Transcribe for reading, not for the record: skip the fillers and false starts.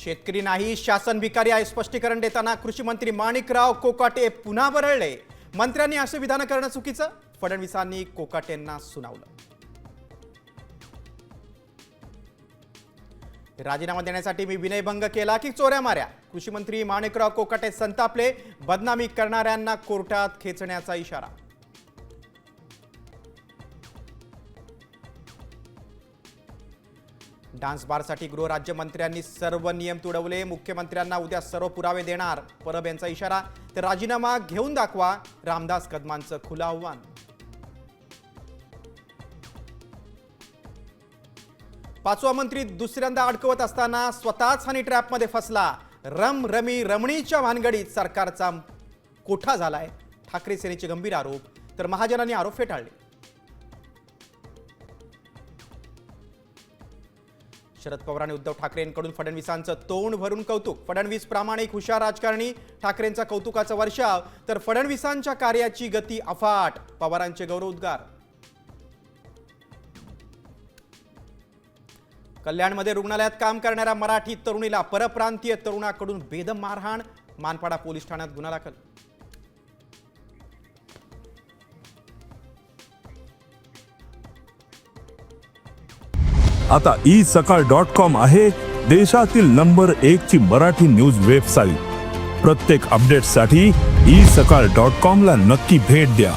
शेतकरी नाही शासन भिकारी आहे स्पष्टीकरण देताना कृषी मंत्री माणिकराव कोकाटे पुन्हा बरळले। मंत्र्यांनी असे विधान करणं चुकीचं, फडणवीसांनी कोकाटेंना सुनावलं। राजीनामा देण्यासाठी मी विनयभंग केला की चोऱ्या माऱ्या, कृषी मंत्री माणिकराव कोकाटे संतापले। बदनामी करणाऱ्यांना कोर्टात खेचण्याचा इशारा। डान्स बारसाठी गृहराज्यमंत्र्यांनी सर्व नियम तुडवले। मुख्यमंत्र्यांना उद्या सर्व पुरावे देणार, परब यांचा इशारा। तर राजीनामा घेऊन दाखवा, रामदास कदमांचं खुलं आव्हान। पाचवा मंत्री दुसऱ्यांदा अडकवत असताना स्वतःच हनी ट्रॅपमध्ये फसला। रमणीच्या भानगडीत सरकारचा कोठा झालाय, ठाकरे सेनेचे गंभीर आरोप। तर महाजनांनी आरोप फेटाळले। शरद पवार आणि उद्धव ठाकरेंकडून फडणवीसांचं तोंड भरून कौतुक। फडणवीस प्रामाणिक हुशार राजकारणी, ठाकरेंचा कौतुकाचा वर्षाव। तर फडणवीसांच्या कार्याची गती अफाट, पवारांचे गौरवोद्गार। कल्याणमध्ये रुग्णालयात काम करणाऱ्या मराठी तरुणीला परप्रांतीय तरुणाकडून बेदम मारहाण, मानपाडा पोलीस ठाण्यात गुन्हा दाखल। आता isakal.com आहे देशातील नंबर 1 ची मराठी न्यूज वेबसाईट। प्रत्येक अपडेटसाठी isakal.com ला नक्की भेट द्या।